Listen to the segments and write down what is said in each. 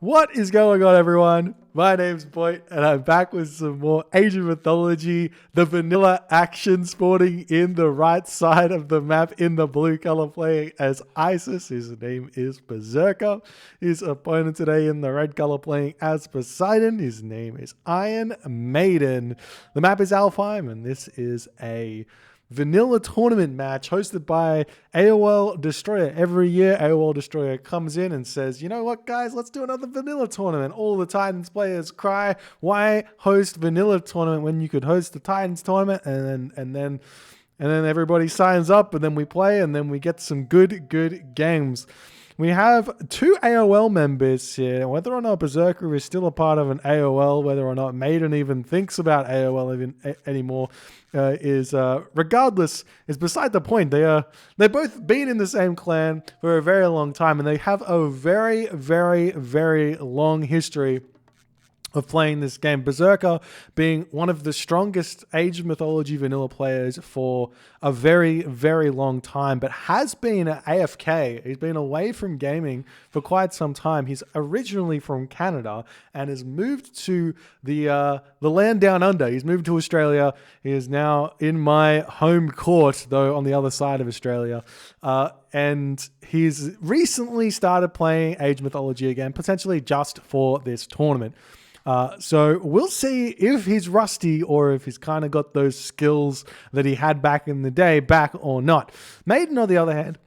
What is going on, everyone? My name's Boyd, and I'm back with some more Asian mythology. The vanilla action sporting in the right side of the map in the blue color, playing as Isis. His name is Berserker. His opponent today in the red color, playing as Poseidon. His name is Iron Maiden. The map is Alfheim, and this is a vanilla tournament match hosted by AOL Destroyer. Every year, AOL Destroyer comes in and says, you know what, guys, let's do another vanilla tournament. All the Titans players cry, why host vanilla tournament when you could host the Titans tournament? And then everybody signs up, and then we play, and then we get some good games. We have two AOL members here. Whether or not Berserker is still a part of an AOL, whether or not Maiden even thinks about AOL anymore, regardless, is beside the point. They've both been in the same clan for a very long time, and they have a very long history of playing this game. Berserker being one of the strongest Age of Mythology vanilla players for a very long time, but has been AFK. He's been away from gaming for quite some time. He's originally from Canada and has moved to the land down under. He's moved to Australia. He is now in my home court, though on the other side of Australia. And he's recently started playing Age Mythology again, potentially just for this tournament. So we'll see if he's rusty or if he's kind of got those skills that he had back in the day back or not. Maiden, on the other hand,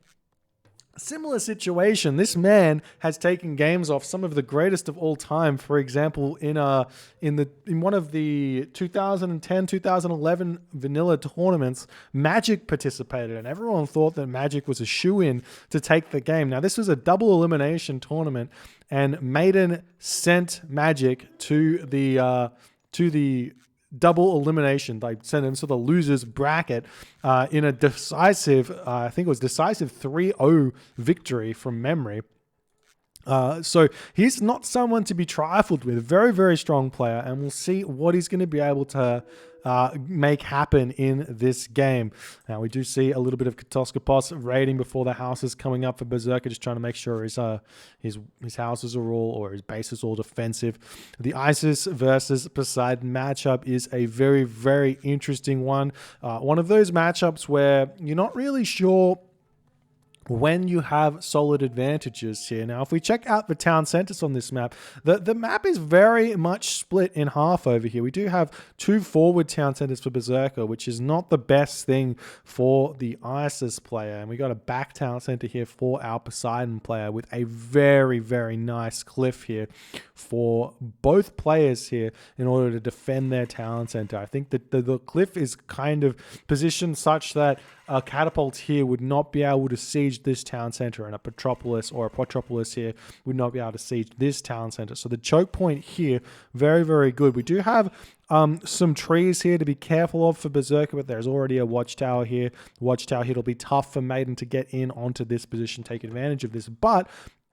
similar situation. This man has taken games off some of the greatest of all time. For example, in one of the 2010-2011 vanilla tournaments, Magic participated, and everyone thought that Magic was a shoo-in to take the game. Now, this was a double elimination tournament, and Maiden sent Magic to the double elimination. They sent him to the losers bracket in a decisive, I think it was decisive 3-0 victory from memory. So he's not someone to be trifled with. Very strong player, and we'll see what he's going to be able to make happen in this game. Now, we do see a little bit of Katoskopos raiding before the houses coming up for Berserker, just trying to make sure his houses are all, or his base is all defensive. The Isis versus Poseidon matchup is a very interesting one. One of those matchups where you're not really sure when you have solid advantages here. Now, if we check out the town centers on this map, the map is very much split in half over here. We do have two forward town centers for Berserker, which is not the best thing for the Isis player. And we got a back town center here for our Poseidon player with a very nice cliff here for both players here in order to defend their town center. I think that the cliff is kind of positioned such that a catapult here would not be able to siege this town center, and a Petropolis or a Potropolis here would not be able to siege this town center. So the choke point here, very good. We do have some trees here to be careful of for Berserker, but there's already a watchtower here. The watchtower here will be tough for Maiden to get in onto this position, take advantage of this. But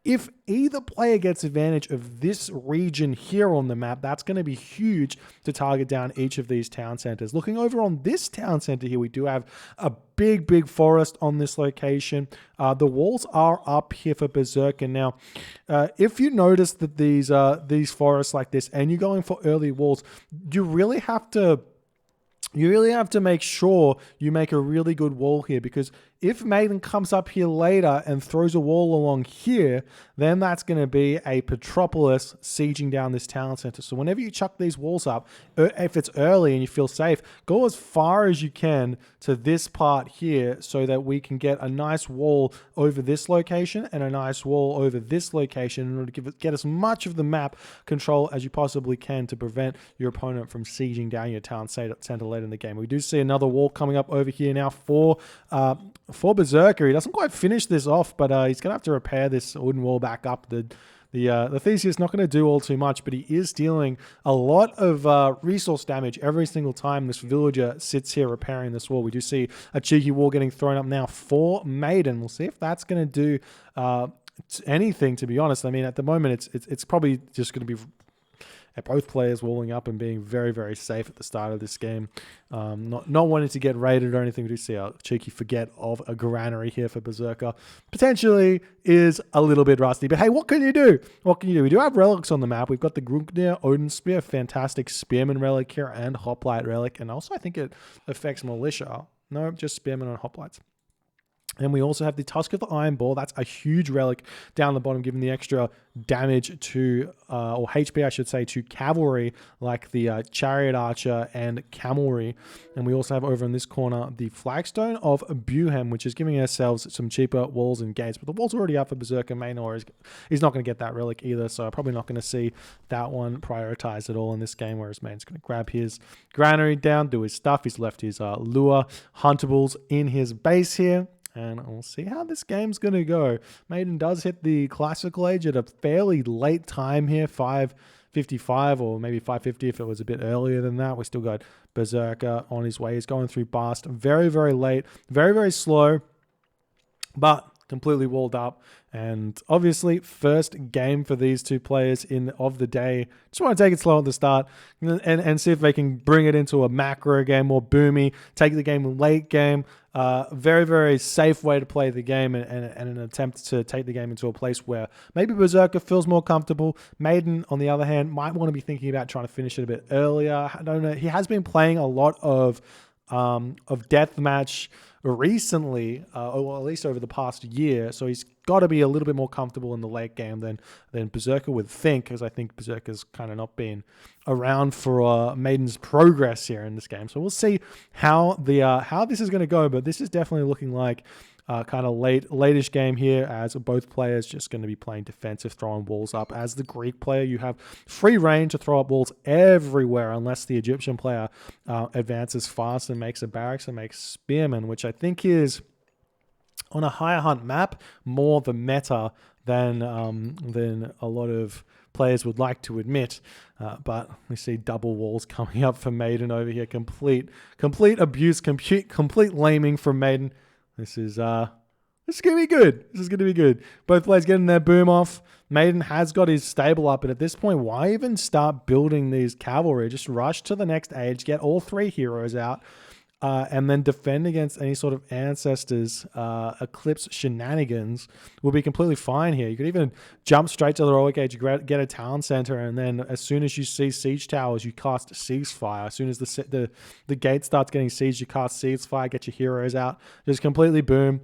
if either player gets advantage of this region here on the map, that's going to be huge to target down each of these town centers. Looking over on this town center here, we do have a big forest on this location. The walls are up here for Berserker. Now, if you notice that these forests like this, and you're going for early walls, you really have to make sure you make a really good wall here, because if Maiden comes up here later and throws a wall along here, then that's going to be a Petropolis sieging down this town center. So whenever you chuck these walls up, if it's early and you feel safe, go as far as you can to this part here so that we can get a nice wall over this location and a nice wall over this location in order to get as much of the map control as you possibly can to prevent your opponent from sieging down your town center later in the game. We do see another wall coming up over here now for Berserker. He doesn't quite finish this off, but he's going to have to repair this wooden wall back up. The Theseus is not going to do all too much, but he is dealing a lot of resource damage every single time this villager sits here repairing this wall. We do see a cheeky wall getting thrown up now for Maiden. We'll see if that's going to do anything, to be honest. I mean, at the moment, it's probably just going to be both players walling up and being very, very safe at the start of this game. Not wanting to get raided or anything. We do see a cheeky forget of a granary here for Berserker. Potentially is a little bit rusty, but hey, what can you do? What can you do? We do have relics on the map. We've got the Grungnir Odin Spear, fantastic Spearman relic here, and Hoplite relic, and also I think it affects Militia. No, just Spearman on Hoplites. And we also have the Tusk of the Iron Ball. That's a huge relic down the bottom, giving the extra damage to, or HP, I should say, to cavalry, like the Chariot Archer and Camelry. And we also have over in this corner the Flagstone of Buhem, which is giving ourselves some cheaper walls and gates. But the wall's already up for Berserker. Maynor is not going to get that relic either, so probably not going to see that one prioritized at all in this game, whereas Maiden's going to grab his granary down, do his stuff. He's left his lure huntables in his base here. And we'll see how this game's going to go. Maiden does hit the classical age at a fairly late time here, 5:55 or maybe 5:50 if it was a bit earlier than that. We still got Berserker on his way. He's going through Bast very, very late, very, very slow, but completely walled up. And obviously, first game for these two players of the day. Just want to take it slow at the start and see if they can bring it into a macro game, more boomy, take the game late game. Very, very safe way to play the game and an attempt to take the game into a place where maybe Berserker feels more comfortable. Maiden, on the other hand, might want to be thinking about trying to finish it a bit earlier. I don't know. He has been playing a lot of deathmatch recently, or at least over the past year, so he's got to be a little bit more comfortable in the late game than Berserker would think, because I think Berserker's kind of not been around for Maiden's progress here in this game. So we'll see how this is going to go, but this is definitely looking like kind of late-ish game here, as both players just going to be playing defensive, throwing walls up. As the Greek player, you have free reign to throw up walls everywhere, unless the Egyptian player advances fast and makes a barracks and makes spearmen, which I think is, on a higher hunt map, more the meta than a lot of players would like to admit. But we see double walls coming up for Maiden over here. Complete abuse, complete laming from Maiden. This is going to be good. This is going to be good. Both players getting their boom off. Maiden has got his stable up, and at this point, why even start building these cavalry? Just rush to the next age, get all three heroes out, and then defend against any sort of Ancestors Eclipse shenanigans will be completely fine here. You could even jump straight to the heroic age, get a town center, and then as soon as you see siege towers, you cast Ceasefire. As soon as the gate starts getting sieged, you cast Ceasefire, get your heroes out, just completely boom.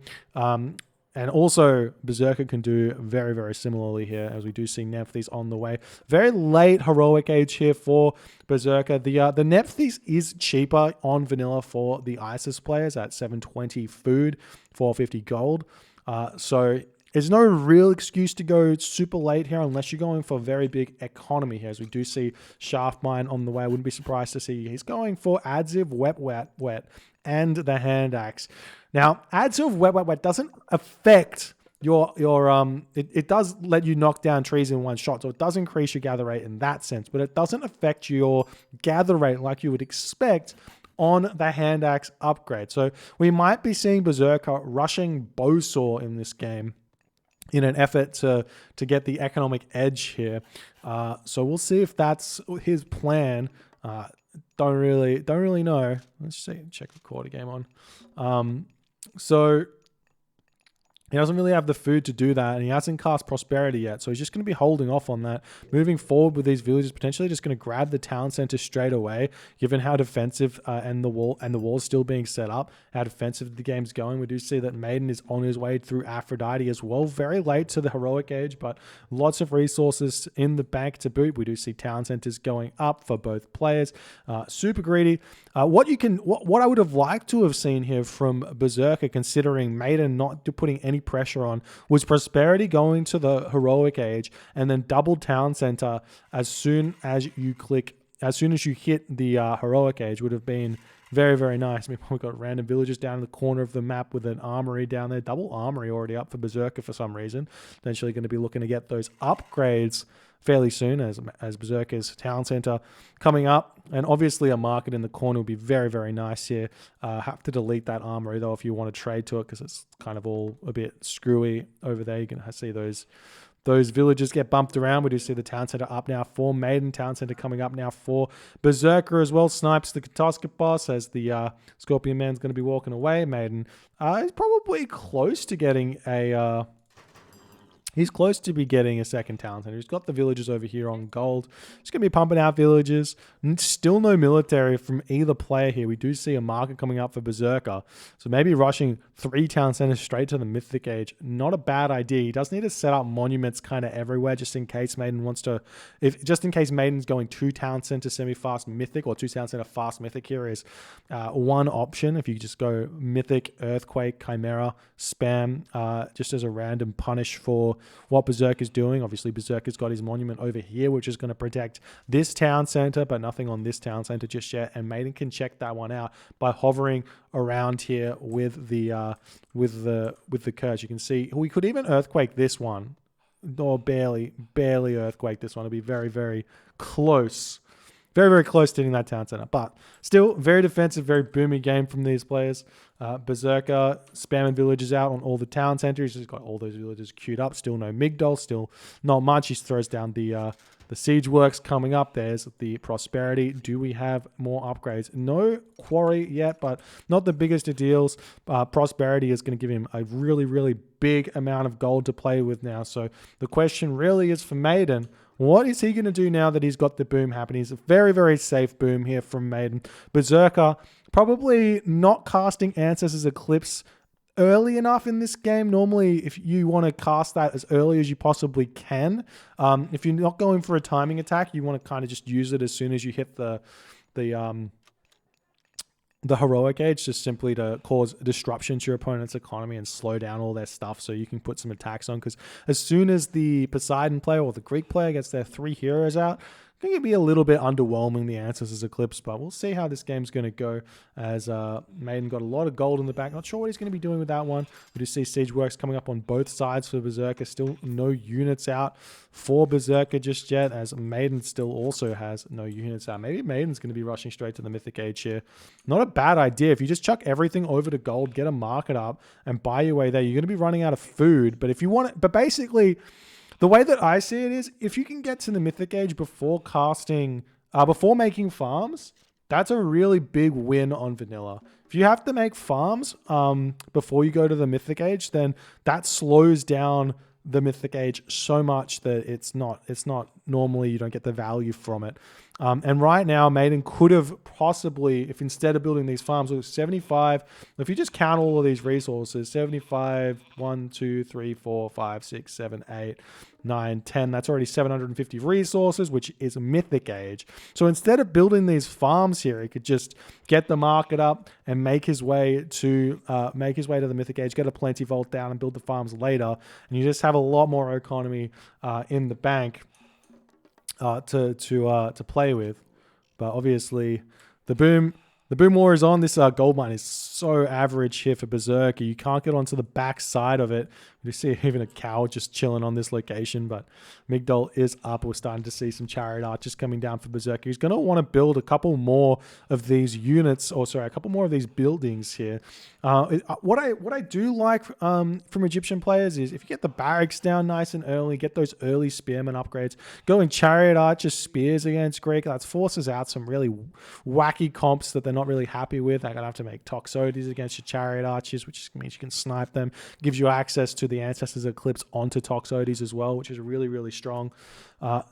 And also, Berserker can do very, very similarly here, as we do see Nephthys on the way. Very late heroic age here for Berserker. The Nephthys is cheaper on vanilla for the Isis players at 720 food, 450 gold. So there's no real excuse to go super late here unless you're going for very big economy here, as we do see Shaft Mine on the way. I wouldn't be surprised to see he's going for Adziv, Wet, and the Hand Axe. Now, Adziv, Wet doesn't affect your it does let you knock down trees in one shot, so it does increase your gather rate in that sense, but it doesn't affect your gather rate like you would expect on the Hand Axe upgrade. So we might be seeing Berserker rushing Bowsaw in this game in an effort to get the economic edge here. So we'll see if that's his plan. Don't really know. Let's see. Check record game on. So he doesn't really have the food to do that, and he hasn't cast Prosperity yet, so he's just going to be holding off on that. Moving forward with these villages, potentially just going to grab the town center straight away, given how defensive and the wall's still being set up, how defensive the game's going. We do see that Maiden is on his way through Aphrodite as well, very late to the heroic age, but lots of resources in the bank to boot. We do see town centers going up for both players. Super greedy. What I would have liked to have seen here from Berserker, considering Maiden not putting any pressure on, was Prosperity going to the heroic age and then double town center as soon as you hit the heroic age would have been very, very nice. I mean, we've got random villages down in the corner of the map with an armory down there. Double armory already up for Berserker for some reason. Eventually going to be looking to get those upgrades fairly soon as Berserker's town center coming up. And obviously a market in the corner would be very, very nice here. Have to delete that armory though if you want to trade to it, because it's kind of all a bit screwy over there. You can see those those villages get bumped around. We do see the town center up now for Maiden, town center coming up now for Berserker as well. Snipes the Katoska boss as the Scorpion Man's going to be walking away. Maiden is probably close to getting a... He's close to be getting a second town center. He's got the villagers over here on gold. He's going to be pumping out villagers. Still no military from either player here. We do see a market coming up for Berserker. So maybe rushing 3 town centers straight to the Mythic Age. Not a bad idea. He does need to set up monuments kind of everywhere just in case Maiden wants to... Just in case Maiden's going 2 town center semi-fast Mythic or 2 town center fast Mythic here is one option. If you just go Mythic, Earthquake, Chimera, Spam, just as a random punish for what Berserker's doing. Obviously, Berserker's got his monument over here, which is going to protect this town center, but nothing on this town center just yet. And Maiden can check that one out by hovering around here with the curse. You can see we could even earthquake this one, or barely earthquake this one. It'll be very, very close. Very, very close to hitting that town center. But still, very defensive, very boomy game from these players. Berserker spamming villages out on all the town centers. He's got all those villages queued up. Still no Migdol. Still not much. He throws down the siege works coming up. There's the prosperity. Do we have more upgrades? No quarry yet, but not the biggest of deals. Prosperity is going to give him a really, really big amount of gold to play with now. So the question really is for Maiden, what is he going to do now that he's got the boom happening? It's a very, very safe boom here from Maiden. Berserker probably not casting Ancestors Eclipse early enough in this game. Normally, if you want to cast that as early as you possibly can, if you're not going for a timing attack, you want to kind of just use it as soon as you hit the heroic age, just simply to cause disruption to your opponent's economy and slow down all their stuff so you can put some attacks on. Because as soon as the Poseidon player or the Greek player gets their 3 heroes out, I think it'd be a little bit underwhelming, the Ancestors Eclipse, but we'll see how this game's going to go as Maiden got a lot of gold in the back. Not sure what he's going to be doing with that one. We do see Siege Works coming up on both sides for Berserker. Still no units out for Berserker just yet, as Maiden still also has no units out. Maybe Maiden's going to be rushing straight to the Mythic Age here. Not a bad idea. If you just chuck everything over to gold, get a market up, and buy your way there, you're going to be running out of food. But if you want it, but basically... the way that I see it is, if you can get to the Mythic Age before casting, before making farms, that's a really big win on vanilla. If you have to make farms before you go to the Mythic Age, then that slows down the Mythic Age so much that it's not normally, you don't get the value from it. And right now, Maiden could have possibly, if instead of building these farms, it was 75, if you just count all of these resources, 75, 1, 2, 3, 4, 5, 6, 7, 8, 9, 10, that's already 750 resources, which is a Mythic Age. So instead of building these farms here, he could just get the market up and make his way to the Mythic Age, get a plenty vault down and build the farms later. And you just have a lot more economy in the bank to play with. But obviously the boom war is on. This gold mine is so average here for Berserker. You can't get onto the back side of it. You see even a cow just chilling on this location, but Migdol is up. We're starting to see some chariot archers coming down for Berserker. He's going to want to build a couple more of these units, a couple more of these buildings here. What I do like from Egyptian players is if you get the barracks down nice and early, get those early spearmen upgrades, going chariot archers, spears against Greek, that forces out some really wacky comps that they're not really happy with. They're going to have to make Toxotes against your chariot archers, which means you can snipe them. Gives you access to the Ancestors Eclipse onto Toxotes as well, which is really, really strong.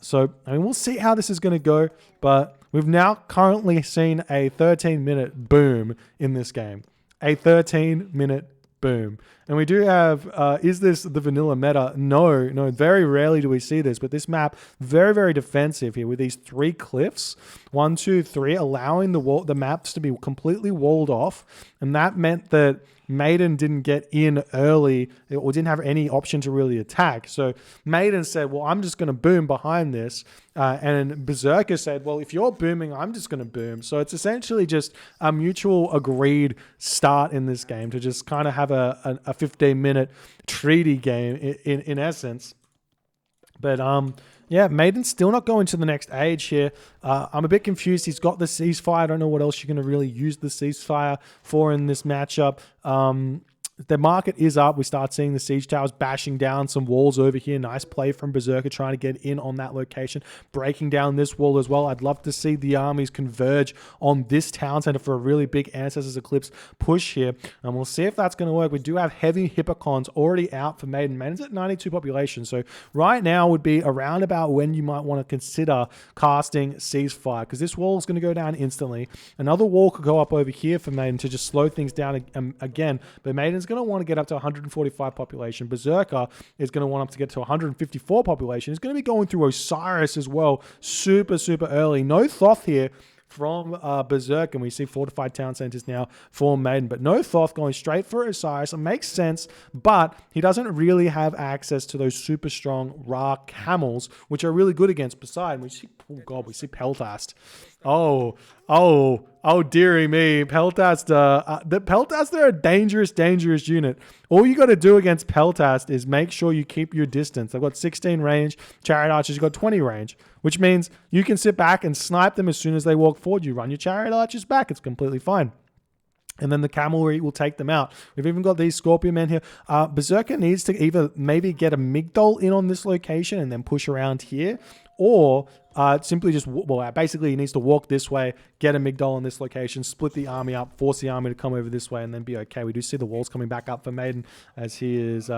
So, I mean, we'll see how this is going to go, but we've now currently seen a 13-minute boom in this game. A 13-minute boom. And we do have, is this the vanilla meta? No, very rarely do we see this, but this map, very, very defensive here with these 3 cliffs, 1, 2, 3, allowing the maps to be completely walled off. And that meant that Maiden didn't get in early or didn't have any option to really attack. So Maiden said, well, I'm just going to boom behind this. And Berserker said, well, if you're booming, I'm just going to boom. So it's essentially just a mutual agreed start in this game to just kind of have a 15-minute treaty game in essence. But yeah, Maiden's still not going to the next age here. I'm a bit confused. He's got the ceasefire. I don't know what else you're going to really use the ceasefire for in this matchup. the market is up. We start seeing the siege towers bashing down some walls over here. Nice play from Berserker trying to get in on that location, breaking down this wall as well. I'd love to see the armies converge on this town center for a really big Ancestors Eclipse push here. And we'll see if that's going to work. We do have heavy Hippocons already out for Maiden. Maiden's at 92 population. So right now would be around about when you might want to consider casting Ceasefire, because this wall is going to go down instantly. Another wall could go up over here for Maiden to just slow things down again. But Maiden's going to want to get up to 145 population. Berserker is going to want up to get to 154 population. He's going to be going through Osiris as well, super early. No Thoth here from Berserk, and we see fortified town centers now for Maiden, but no Thoth, going straight for Osiris. It makes sense, but he doesn't really have access to those super strong Ra camels, which are really good against Poseidon. We see, oh god, we see Peltast. Oh, dearie me. Peltast, the Peltast, they're a dangerous unit. All you got to do against Peltast is make sure you keep your distance. They've got 16 range. Chariot Archers, you've got 20 range, which means you can sit back and snipe them as soon as they walk forward. You run your Chariot Archers back. It's completely fine. And then the cavalry will take them out. We've even got these Scorpion men here. Berserker needs to either maybe get a Migdol in on this location and then push around here, or simply just, well, basically he needs to walk this way, get a Migdol on this location, split the army up, force the army to come over this way, and then be okay. We do see the walls coming back up for Maiden as he is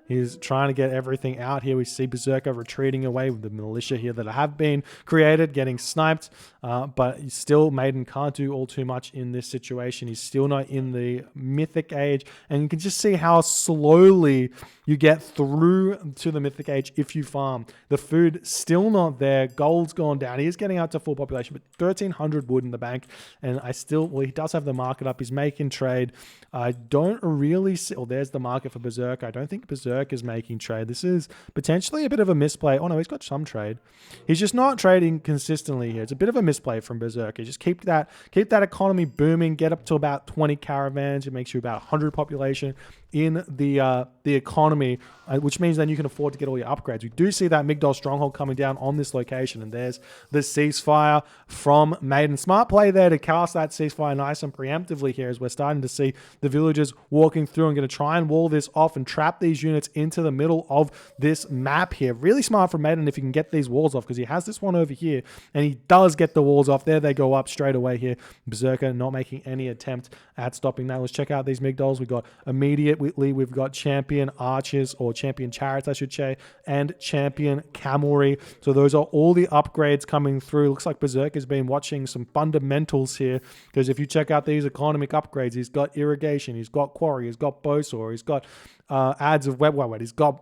he's trying to get everything out here. We see Berserker retreating away with the militia here that have been created, getting sniped, but still Maiden can't do all too much in this situation. He's still not in the Mythic Age, and you can just see how slowly you get through to the Mythic Age if you farm. The food still not there. Gold's gone down. He is getting out to full population, but 1,300 wood in the bank, and he does have the market up. He's making trade. I don't really see, there's the market for Berserker. I don't think Berserker is making trade. This is potentially a bit of a misplay. Oh no, he's got some trade. He's just not trading consistently here. It's a bit of a misplay from Berserker. Just keep that economy booming, get up to about 20 caravans. It makes you about 100 population in the economy, which means then you can afford to get all your upgrades. We do see that Migdol stronghold coming down on this location, and there's the ceasefire from Maiden. Smart play there to cast that ceasefire nice and preemptively here, as we're starting to see the villagers walking through and going to try and wall this off and trap these units into the middle of this map here. Really smart from Maiden if you can get these walls off, because he has this one over here, and he does get the walls off. There they go up straight away here. Berserker not making any attempt at stopping that. Let's check out these Migdols. We've got immediately, we've got champion archers, or champion chariots I should say, and champion cavalry. So those are all the upgrades coming through. Looks like Berserk has been watching some fundamentals here, because if you check out these economic upgrades, he's got irrigation, he's got quarry, he's got bowsaw, he's got ads of web, he's got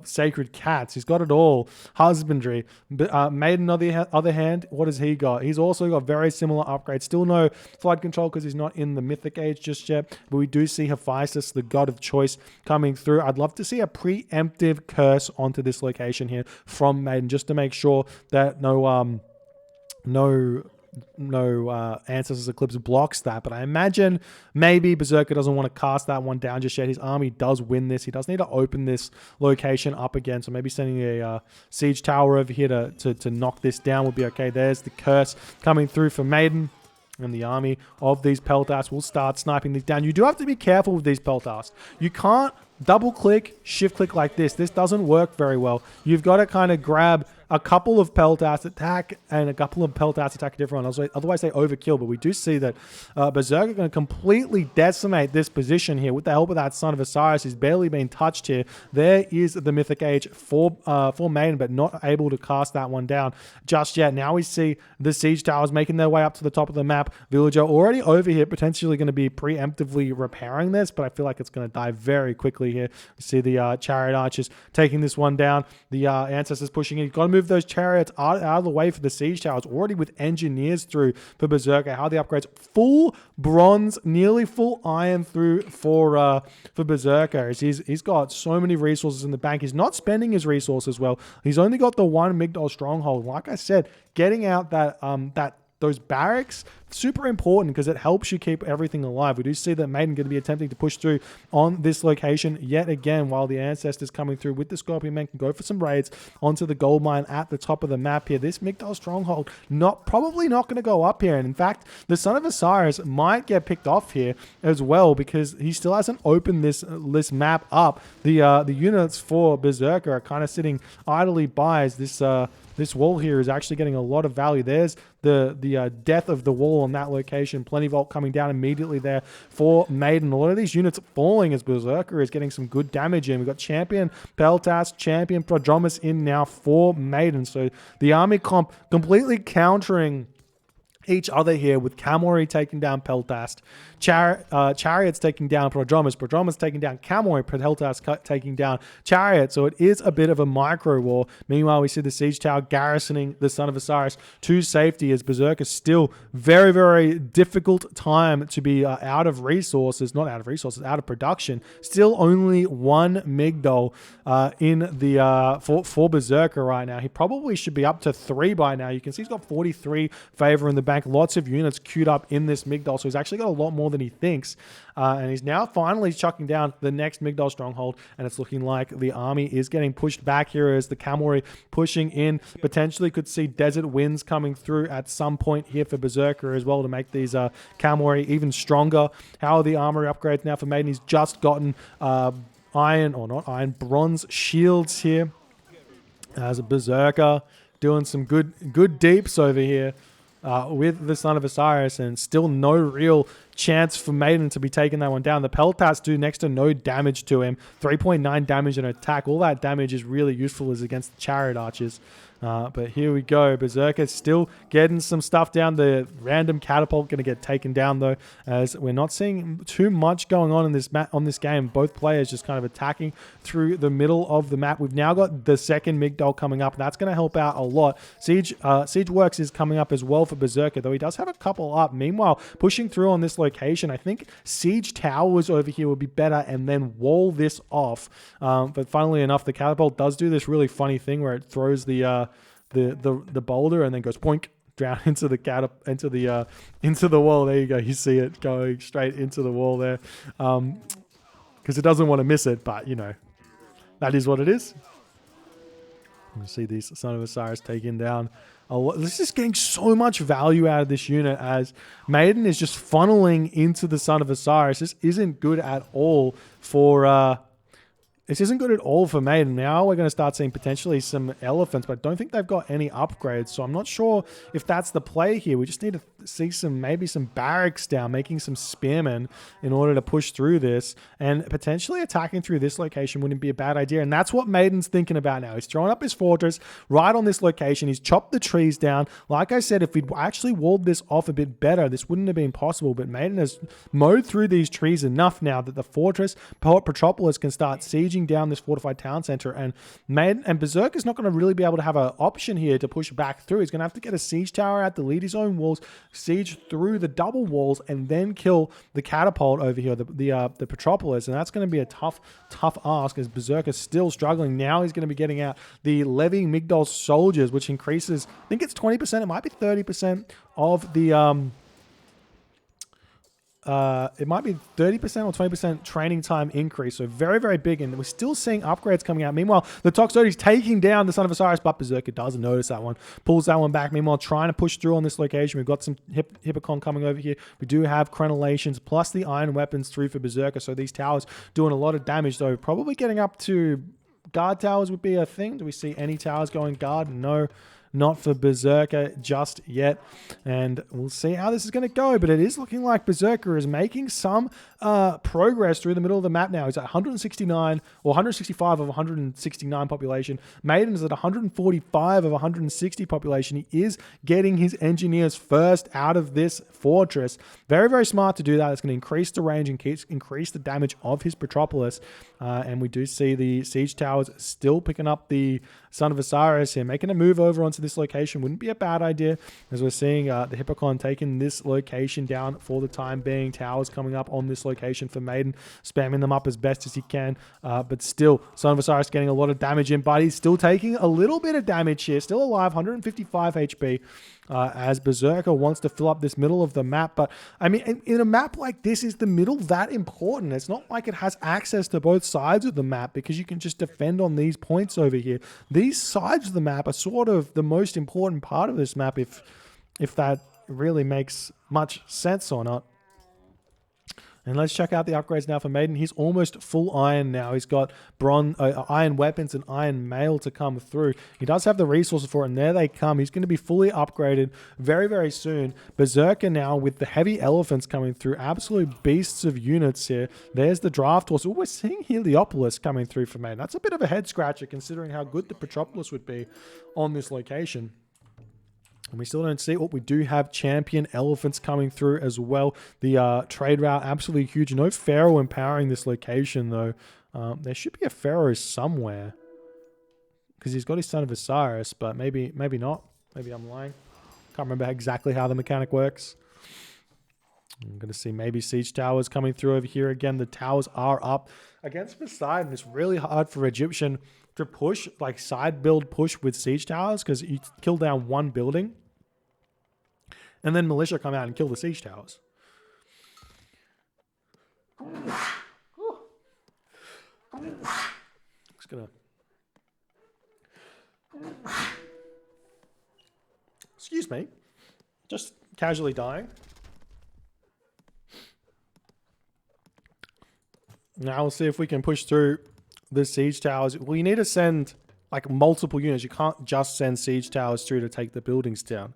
sacred cats, he's got it all. Husbandry. Maiden, on the other hand, what has he got? He's also got very similar upgrades. Still no flood control because he's not in the Mythic Age just yet, but we do see Hephaestus, the god of choice, coming through. I'd love to see a preemptive curse onto this location here from Maiden, just to make sure that no Ancestors Eclipse blocks that. But I imagine maybe Berserker doesn't want to cast that one down just yet. His army does win this. He does need to open this location up again, so maybe sending a siege tower over here to knock this down would be okay. There's the curse coming through for Maiden, and the army of these Peltas will start sniping these down. You do have to be careful with these Peltas. You can't double click, shift click like this. This doesn't work very well. You've got to kind of grab a couple of Peltas attack and a couple of Peltas attack a different one. Otherwise they overkill. But we do see that Berserker are going to completely decimate this position here with the help of that Son of Osiris. He's barely been touched here. There is the Mythic Age for Maiden, but not able to cast that one down just yet. Now we see the siege towers making their way up to the top of the map. Villager already over here, potentially going to be preemptively repairing this, but I feel like it's going to die very quickly here. We see the chariot archers taking this one down. The ancestors pushing in. You've got to move those chariots out of the way for the siege towers, already with engineers through for Berserker. How the upgrades, full bronze, nearly full iron through for Berserker. He's got so many resources in the bank. He's not spending his resources well. He's only got the one Migdol stronghold. Like I said, getting out that those barracks, super important because it helps you keep everything alive. We do see that Maiden going to be attempting to push through on this location yet again, while the Ancestors coming through with the Scorpion Men can go for some raids onto the gold mine at the top of the map here. This Migdal stronghold probably not going to go up here, and in fact, the Son of Osiris might get picked off here as well because he still hasn't opened this map up. The units for Berserker are kind of sitting idly by as this wall here is actually getting a lot of value. There's the death of the wall on that location. Plenty Vault coming down immediately there for Maiden. A lot of these units falling as Berserker is getting some good damage in. We've got Champion Peltas, Champion Prodromus in now for Maiden. So the army comp completely countering each other here, with Kamori taking down Peltast, Chariots taking down Prodromus taking down Kamori, Peltast taking down Chariot. So it is a bit of a micro war. Meanwhile, we see the Siege Tower garrisoning the Son of Osiris to safety as Berserker still very, very difficult time to be out of resources, not out of resources, out of production. Still only one Migdal in the for Berserker right now. He probably should be up to 3 by now. You can see he's got 43 favor in the bank. Lots of units queued up in this Migdal, so he's actually got a lot more than he thinks. And he's now finally chucking down the next Migdal stronghold, and it's looking like the army is getting pushed back here as the Kamori pushing in. Potentially could see Desert Winds coming through at some point here for Berserker as well to make these Kamori even stronger. How are the armory upgrades now for Maiden? He's just gotten bronze shields here as a Berserker doing some good deeps over here with the Son of Osiris, and still no real chance for Maiden to be taking that one down. The Peltats do next to no damage to him. 3.9 damage in attack. All that damage is really useful as against the Chariot Archers. But here we go. Berserker still getting some stuff down. The random catapult going to get taken down though, as we're not seeing too much going on in this game. Both players just kind of attacking through the middle of the map. We've now got the second Migdal coming up. That's going to help out a lot. Siege Works is coming up as well for Berserker, though he does have a couple up. Meanwhile, pushing through on this location, I think Siege Towers over here would be better, and then wall this off. But funnily enough, the catapult does do this really funny thing where it throws the boulder and then goes poink down into the into the wall. There you go. You see it going straight into the wall there, because it doesn't want to miss it. But you know, that is what it is. You see these Son of Osiris taking down a lot. This is getting so much value out of this unit as Maiden is just funneling into the Son of Osiris. This isn't good at all for Maiden. Now we're going to start seeing potentially some elephants, but I don't think they've got any upgrades, so I'm not sure if that's the play here. We just need to see maybe some barracks down, making some spearmen in order to push through this, and potentially attacking through this location wouldn't be a bad idea, and that's what Maiden's thinking about now. He's throwing up his fortress right on this location. He's chopped the trees down. Like I said, if we'd actually walled this off a bit better, this wouldn't have been possible, but Maiden has mowed through these trees enough now that the fortress, Petropolis, can start sieging down this fortified town center, and Maiden and Berserker is not going to really be able to have an option here to push back through. He's going to have to get a siege tower out to lead his own walls, siege through the double walls, and then kill the catapult over here, the Petropolis, and that's going to be a tough ask as Berserker's still struggling. Now he's going to be getting out the Levy Migdal soldiers, which increases, I think it's 20%, it might be 30% of the it might be 30% or 20% training time increase. So very, very big. And we're still seeing upgrades coming out. Meanwhile, the Toxotes taking down the Son of Osiris, but Berserker doesn't notice that one. Pulls that one back. Meanwhile, trying to push through on this location. We've got some Hippocon coming over here. We do have crenellations plus the iron weapons through for Berserker. So these towers doing a lot of damage, though. Probably getting up to guard towers would be a thing. Do we see any towers going guard? No. Not for Berserker just yet, and we'll see how this is going to go, but it is looking like Berserker is making some progress through the middle of the map now. He's at 169 or 165 of 169 population. Maiden is at 145 of 160 population. He is getting his engineers first out of this fortress. Very, very smart to do that. It's going to increase the range and increase the damage of his Petropolis, and we do see the siege towers still picking up the Son of Osiris here, making a move over onto this location wouldn't be a bad idea, as we're seeing the Hippocon taking this location down for the time being. Towers coming up on this location for Maiden, spamming them up as best as he can, but still, Son of Osiris getting a lot of damage in, but he's still taking a little bit of damage here, still alive, 155 HP. As Berserker wants to fill up this middle of the map. But I mean, in a map like this, is the middle that important? It's not like it has access to both sides of the map, because you can just defend on these points over here. These sides of the map are sort of the most important part of this map, if that really makes much sense or not. And let's check out the upgrades now for Maiden. He's almost full iron now. He's got bronze, iron weapons and iron mail to come through. He does have the resources for it, and there they come. He's going to be fully upgraded very, very soon. Berserker now with the heavy elephants coming through. Absolute beasts of units here. There's the draft horse. Oh, we're seeing Heliopolis coming through for Maiden. That's a bit of a head scratcher considering how good the Petropolis would be on this location. And we still don't see what we do have champion elephants coming through as well. The trade route, absolutely huge. No Pharaoh empowering this location, though. There should be a Pharaoh somewhere, because he's got his Son of Osiris, but maybe not. Maybe I'm lying. Can't remember exactly how the mechanic works. I'm going to see maybe siege towers coming through over here again. The towers are up. Against Poseidon, it's really hard for Egyptian to push, like side build push with siege towers, because you kill down one building and then militia come out and kill the siege towers. Just gonna... Excuse me. Just casually dying. Now we'll see if we can push through the siege towers. Well, you need to send like multiple units. You can't just send siege towers through to take the buildings down.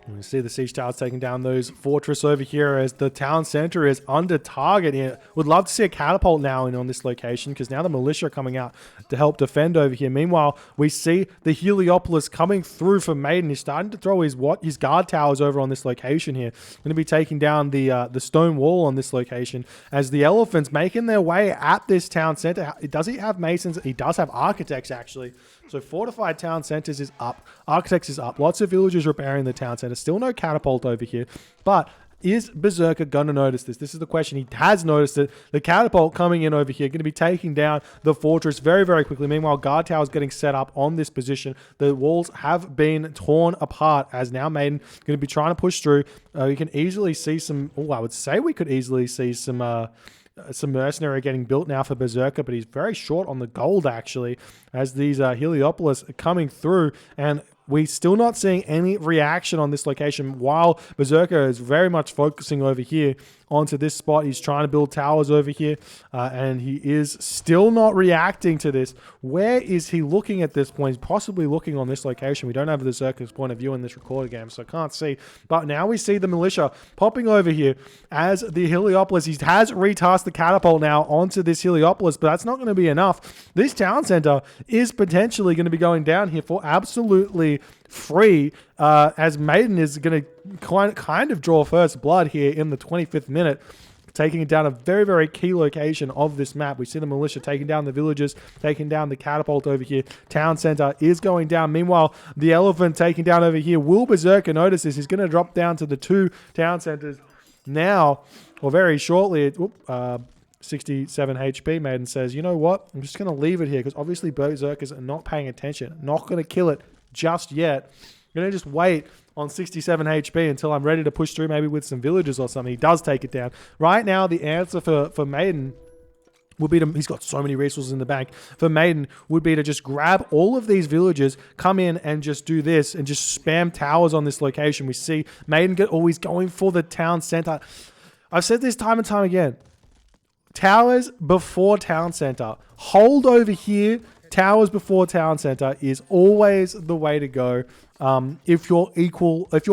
And we see the siege towers taking down those fortress over here as the town center is under target here. Would love to see a catapult now on this location, because now the militia are coming out to help defend over here. Meanwhile, we see the Heliopolis coming through for Maiden. He's starting to throw his guard towers over on this location here. Going to be taking down the stone wall on this location as the elephants making their way at this town center. Does he have masons? He does have architects, actually. So fortified town centers is up. Architects is up. Lots of villagers repairing the town center. Still no catapult over here. But is Berserker going to notice this? This is the question. He has noticed it. The catapult coming in over here, going to be taking down the fortress very, very quickly. Meanwhile, guard towers getting set up on this position. The walls have been torn apart as now Maiden going to be trying to push through. You can easily see some... Oh, I would say we could easily see some mercenary getting built now for Berserker, but he's very short on the gold, actually, as these Heliopolis are coming through, and we're still not seeing any reaction on this location, while Berserker is very much focusing over here onto this spot. He's trying to build towers over here, and he is still not reacting to this. Where is he looking at this point? He's possibly looking on this location. We don't have the Berserker's point of view in this recorded game, so I can't see. But now we see the militia popping over here as the Heliopolis. He has retasked the catapult now onto this Heliopolis, but that's not going to be enough. This town center is potentially going to be going down here for absolutely free, as Maiden is going to kind of draw first blood here in the 25th minute, taking it down a very, very key location of this map. We see the militia taking down the villagers, taking down the catapult over here. Town center is going down. Meanwhile, the elephant taking down over here. Will Berserker notice this? He's going to drop down to the two town centers now, or very shortly. 67 HP. Maiden says, you know what? I'm just going to leave it here, because obviously Berserkers are not paying attention. Not going to kill it just yet. I'm going to just wait on 67 HP until I'm ready to push through, maybe with some villagers or something. He does take it down. Right now, the answer for Maiden would be to... He's got so many resources in the bank. For Maiden would be to just grab all of these villagers, come in and just do this, and just spam towers on this location. We see Maiden always going for the town center. I've said this time and time again. Towers before town center. Hold over here. Towers before town center is always the way to go. if you're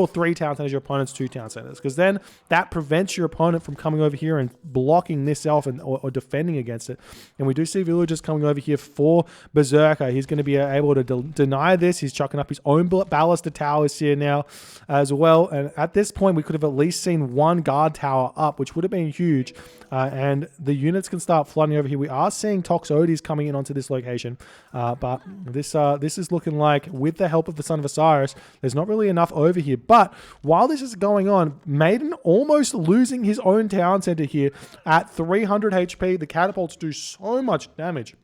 3 town centers, your opponent's 2 town centers, because then that prevents your opponent from coming over here and blocking this elf or defending against it. And we do see villagers coming over here for Berserker. He's going to be able to deny this. He's chucking up his own ballister towers here now as well. And at this point, we could have at least seen 1 guard tower up, which would have been huge. And the units can start flooding over here. We are seeing Toxotes coming in onto this location, but this is looking like, with the help of the Son of Osiris, there's not really enough over here. But while this is going on, Maiden almost losing his own town center here at 300 HP. The catapults do so much damage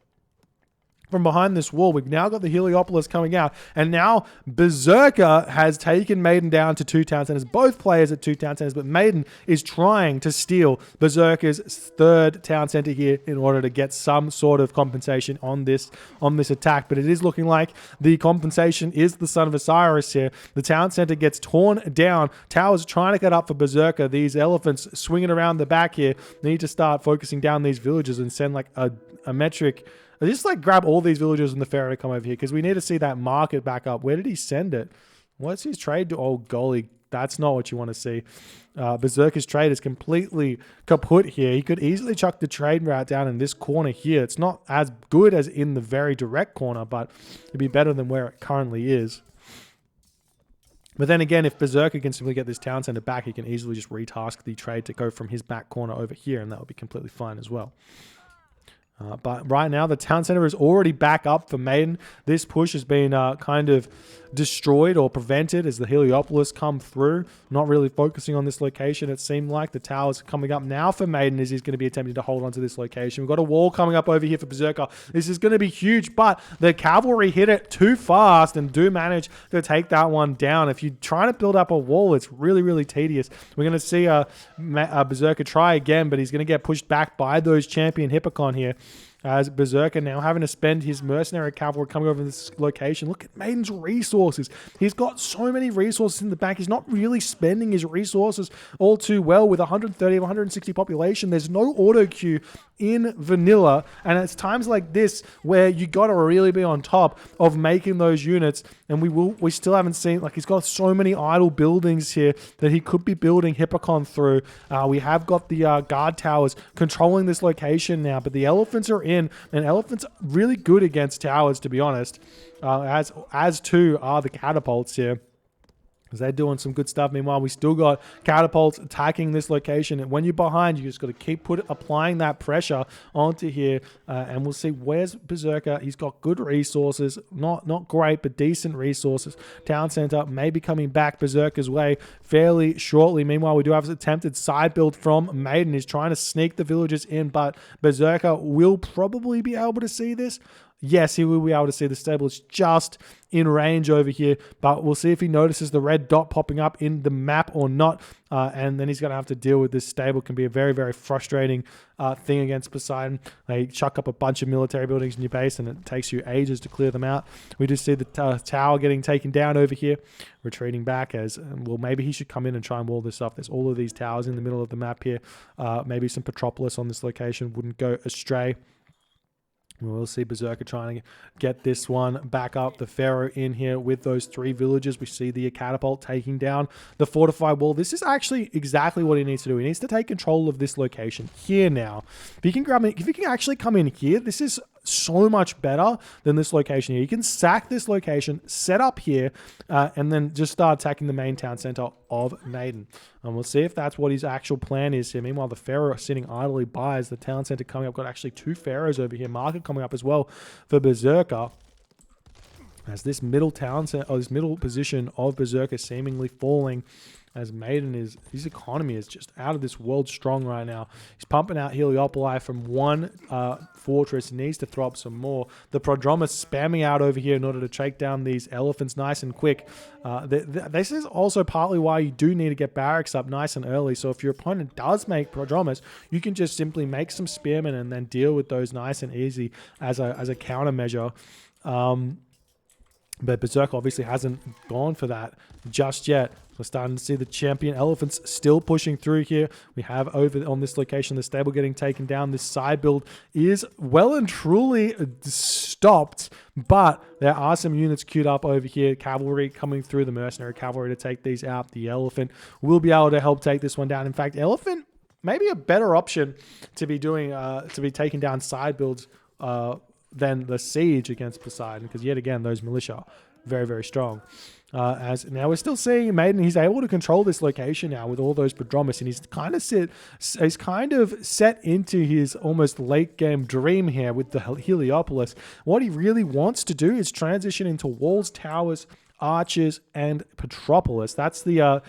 from behind this wall. We've now got the Heliopolis coming out, and now Berserker has taken Maiden down to 2 town centers, both players at 2 town centers, but Maiden is trying to steal Berserker's 3rd town center here in order to get some sort of compensation on this attack. But it is looking like the compensation is the Son of Osiris here. The town center gets torn down. Towers trying to get up for Berserker. These elephants swinging around the back here need to start focusing down these villages and send like a metric. Just like grab all these villagers and the pharaoh to come over here, because we need to see that market back up. Where did he send it? What's his trade to? Oh, golly, that's not what you want to see. Berserker's trade is completely kaput here. He could easily chuck the trade route down in this corner here. It's not as good as in the very direct corner, but it'd be better than where it currently is. But then again, if Berserker can simply get this town center back, he can easily just retask the trade to go from his back corner over here, and that would be completely fine as well. But right now, the town center is already back up for Maiden. This push has been kind of destroyed or prevented as the Heliopolis come through. Not really focusing on this location, it seemed like. The towers coming up now for Maiden as he's going to be attempting to hold on to this location. We've got a wall coming up over here for Berserker. This is going to be huge, but the cavalry hit it too fast and do manage to take that one down. If you try to build up a wall, it's really, really tedious. We're going to see Berserker try again, but he's going to get pushed back by those champion Hippocon here. As Berserker now having to spend his mercenary cavalry coming over this location. Look at Maiden's resources. He's got so many resources in the back. He's not really spending his resources all too well with 130 of 160 population. There's no auto queue in vanilla, and it's times like this where you got to really be on top of making those units. And we still haven't seen, like, he's got so many idle buildings here that he could be building Hippocon through. We have got the guard towers controlling this location now, but the elephants are in, and elephants really good against towers, to be honest, as too are the catapults here. They're doing some good stuff. Meanwhile, we still got catapults attacking this location. And when you're behind, you just got to keep applying that pressure onto here. And we'll see where's Berserker. He's got good resources. Not great, but decent resources. Town center may be coming back Berserker's way fairly shortly. Meanwhile, we do have an attempted side build from Maiden. He's trying to sneak the villagers in, but Berserker will probably be able to see this. Yes, he will be able to see the stable. It's just in range over here, but we'll see if he notices the red dot popping up in the map or not, and then he's going to have to deal with this stable. It can be a very, very frustrating thing against Poseidon. They chuck up a bunch of military buildings in your base, and it takes you ages to clear them out. We just see the tower getting taken down over here, retreating back as, well, maybe he should come in and try and wall this off. There's all of these towers in the middle of the map here. Maybe some Petropolis on this location wouldn't go astray. We'll see Berserker trying to get this one back up. The Pharaoh in here with those 3 villagers. We see the catapult taking down the fortified wall. This is actually exactly what he needs to do. He needs to take control of this location here now. If he can actually come in here, this is so much better than this location here. You can sack this location, set up here, and then just start attacking the main town center of Maiden. And we'll see if that's what his actual plan is here. Meanwhile, the Pharaoh sitting idly by as the town center coming up. Got actually 2 Pharaohs over here. Market coming up as well for Berserker. As this middle town center, or this middle position of Berserker seemingly falling, as Maiden his economy is just out of this world strong right now. He's pumping out Heliopoli from one fortress. He needs to throw up some more. The Prodromus spamming out over here in order to take down these elephants nice and quick. This is also partly why you do need to get barracks up nice and early. So if your opponent does make Prodromus, you can just simply make some spearmen and then deal with those nice and easy as a countermeasure. But Berserker obviously hasn't gone for that just yet. We're starting to see the champion elephants still pushing through here. We have over on this location the stable getting taken down. This side build is well and truly stopped, but there are some units queued up over here. Cavalry coming through, the mercenary cavalry to take these out. The elephant will be able to help take this one down. In fact, elephant maybe a better option to be doing to be taking down side builds than the siege against Poseidon, because yet again those militia very, very strong. As now we're still seeing Maiden, he's able to control this location now with all those Prodromus, and he's kind of set into his almost late game dream here with the Heliopolis. What he really wants to do is transition into walls, towers, archers, and Petropolis. That's the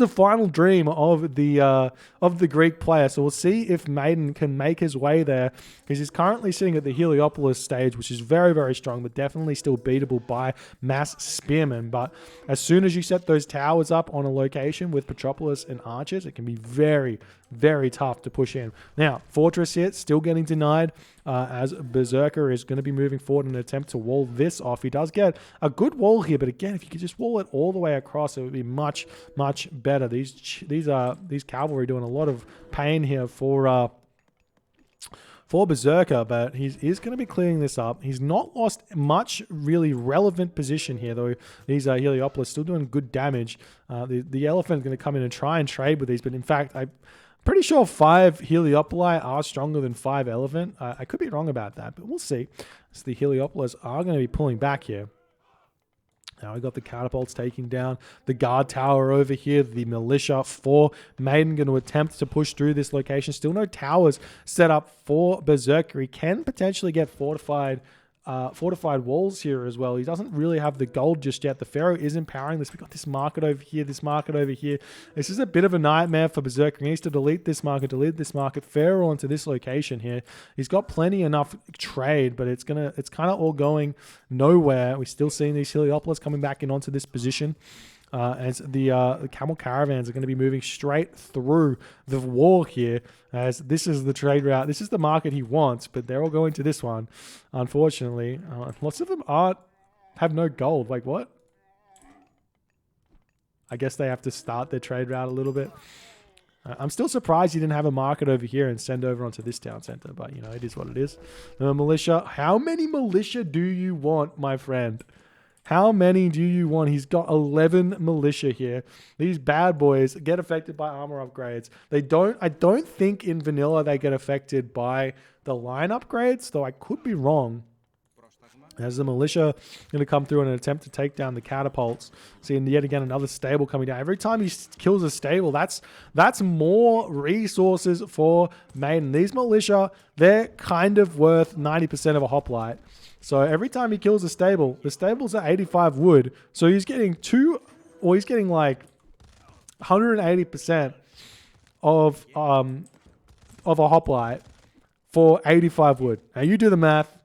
final dream of the Greek player. So we'll see if Maiden can make his way there, because he's currently sitting at the Heliopolis stage, which is very, very strong, but definitely still beatable by mass spearmen. But as soon as you set those towers up on a location with Petropolis and archers, it can be very, very tough to push in. Now, Fortress here, still getting denied, as Berserker is going to be moving forward in an attempt to wall this off. He does get a good wall here, but again, if you could just wall it all the way across, it would be much, much better. These cavalry doing a lot of pain here for Berserker, but he is going to be clearing this up. He's not lost much really relevant position here, though. These Heliopolis still doing good damage. The elephant is going to come in and try and trade with these, but in fact, I'm pretty sure 5 Heliopoli are stronger than 5 elephant. I could be wrong about that, but we'll see. So the Heliopolis are going to be pulling back here. Now we got the catapults taking down the guard tower over here. The militia for Maiden going to attempt to push through this location. Still no towers set up for Berserker. He can potentially get fortified walls here as well. He doesn't really have the gold just yet. The Pharaoh is empowering this. We've got this market over here, this market over here. This is a bit of a nightmare for Berserker. He needs to delete this market, Pharaoh onto this location here. He's got plenty enough trade, but it's kind of all going nowhere. We're still seeing these Heliopolis coming back in onto this position. As the camel caravans are going to be moving straight through the wall here, as this is the trade route. This is the market he wants, but they're all going to this one, unfortunately. Lots of them have no gold. Like, what? I guess they have to start their trade route a little bit. I'm still surprised he didn't have a market over here and send over onto this town center, but, you know, it is what it is. Militia. How many militia do you want, my friend? How many do you want? He's got 11 militia here. These bad boys get affected by armor upgrades. I don't think in vanilla they get affected by the line upgrades, though I could be wrong. As the militia going to come through in an attempt to take down the catapults. Seeing yet again another stable coming down. Every time he kills a stable, that's more resources for Maiden. These militia, they're kind of worth 90% of a hoplite. So every time he kills a stable, the stables are 85 wood. So he's getting like 180% of a hoplite for 85 wood. Now you do the math.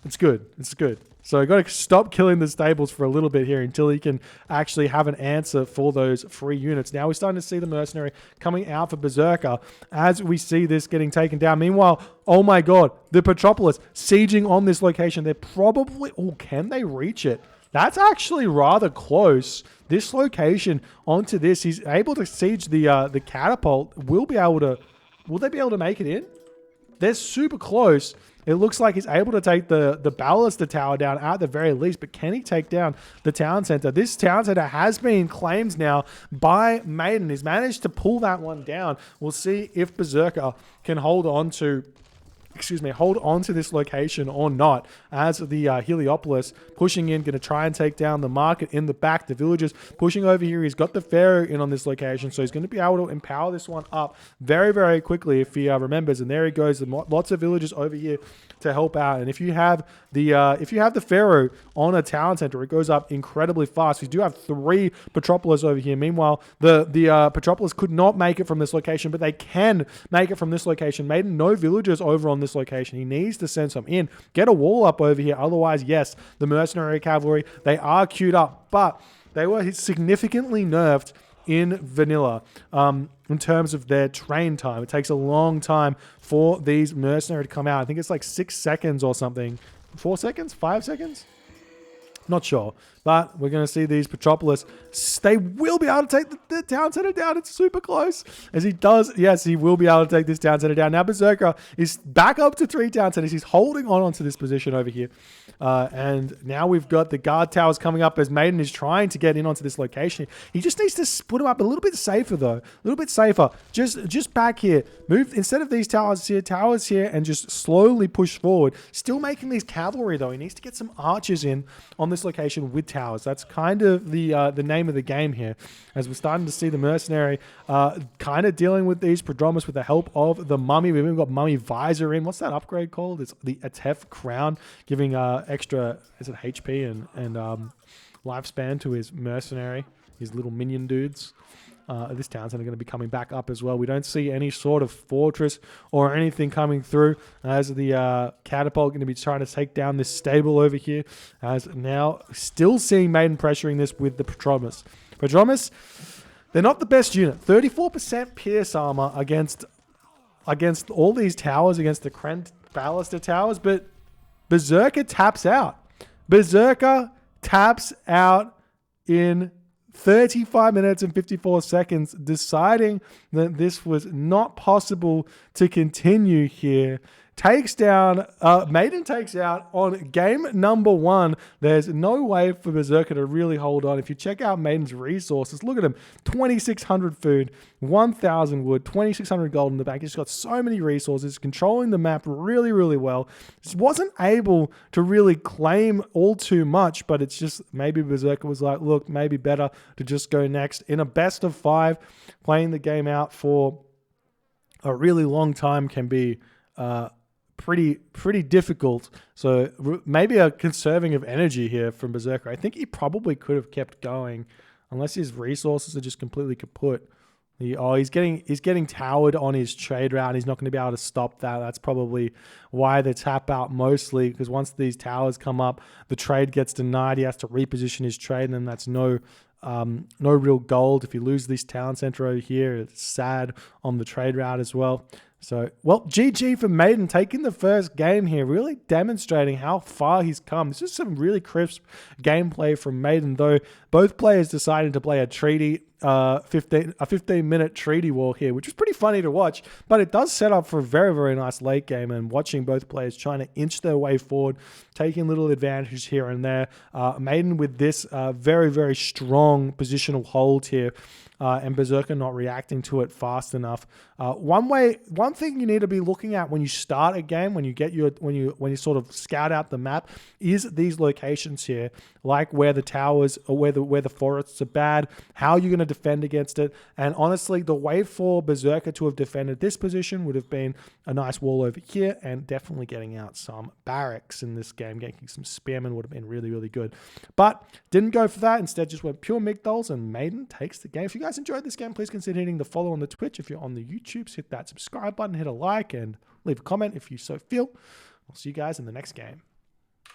It's good. It's good. So I got to stop killing the stables for a little bit here until he can actually have an answer for those free units. Now we're starting to see the mercenary coming out for Berserker as we see this getting taken down. Meanwhile, oh my god, the Petropolis sieging on this location. They're probably... Oh, can they reach it? That's actually rather close. This location onto this, he's able to siege the catapult. Will they be able to make it in? They're super close. It looks like he's able to take the baluster tower down at the very least, but can he take down the town center? This town center has been claimed now by Maiden. He's managed to pull that one down. We'll see if Berserker can hold on to this location or not, as the Heliopolis pushing in, going to try and take down the market in the back. The villagers pushing over here. He's got the Pharaoh in on this location, so he's going to be able to empower this one up very, very quickly if he remembers. And there he goes. Lots of villagers over here to help out. And if you have the Pharaoh on a town center, it goes up incredibly fast. We do have 3 Petropolis over here. Meanwhile, the Petropolis could not make it from this location, but they can make it from this location. Maiden, no villagers over on this location. He needs to send some in. Get a wall up over here. Otherwise, yes, the mercenary cavalry, they are queued up, but they were significantly nerfed in vanilla in terms of their train time. It takes a long time for these mercenary to come out. I think it's like 6 seconds or something. 4 seconds? 5 seconds? Not sure, but we're going to see these Petropolis. They will be able to take the town center down. It's super close. As he does, yes, he will be able to take this town center down. Now Berserker is back up to 3 town centers. He's holding on onto this position over here. And now we've got the guard towers coming up as Maiden is trying to get in onto this location. He just needs to put them up a little bit safer, though. A little bit safer. Just back here. Move, instead of these towers here, and just slowly push forward. Still making these cavalry, though. He needs to get some archers in on this location with towers. That's kind of the name of the game here, as we're starting to see the mercenary kind of dealing with these prodromus with the help of the mummy. We've even got mummy visor in. What's that upgrade called? It's the Atef crown, giving extra, is it HP and lifespan to his mercenary, his little minion dudes. This town center going to be coming back up as well. We don't see any sort of fortress or anything coming through, as the catapult going to be trying to take down this stable over here. As now still seeing Maiden pressuring this with the Prodromus. Prodromus, they're not the best unit. 34% pierce armor against all these towers, against the Krent Ballaster towers, but Berserker taps out. Berserker taps out in 35 minutes and 54 seconds, deciding that this was not possible to continue here. Takes down, Maiden takes out on game number 1. There's no way for Berserker to really hold on. If you check out Maiden's resources, look at him. 2,600 food, 1,000 wood, 2,600 gold in the bank. He's got so many resources, controlling the map really, really well. Just wasn't able to really claim all too much, but it's just maybe Berserker was like, look, maybe better to just go next. In a best of 5, playing the game out for a really long time can be pretty difficult. So maybe a conserving of energy here from Berserker. I think he probably could have kept going, unless his resources are just completely kaput. He's getting towered on his trade route. He's not going to be able to stop that. That's probably why they tap out mostly, because once these towers come up, the trade gets denied. He has to reposition his trade, and then that's no real gold. If you lose this town center over here, it's sad on the trade route as well. So, well, GG for Maiden, taking the first game here, really demonstrating how far he's come. This is some really crisp gameplay from Maiden, though both players decided to play a 15-minute treaty war here, which was pretty funny to watch, but it does set up for a very, very nice late game, and watching both players trying to inch their way forward, taking little advantage here and there. Maiden with this very, very strong positional hold here, and Berserker not reacting to it fast enough. One thing you need to be looking at when you start a game, when you sort of scout out the map, is these locations here, like where the towers or where the forests are bad, how you're going to defend against it. And honestly, the way for Berserker to have defended this position would have been a nice wall over here, and definitely getting out some barracks in this game, getting some spearmen would have been really, really good. But didn't go for that. Instead, just went pure Migdols, and Maiden takes the game. If you guys enjoyed this game, please consider hitting the follow on the Twitch. If you're on the YouTubes, hit that subscribe button, hit a like, and leave a comment if you so feel. I'll see you guys in the next game.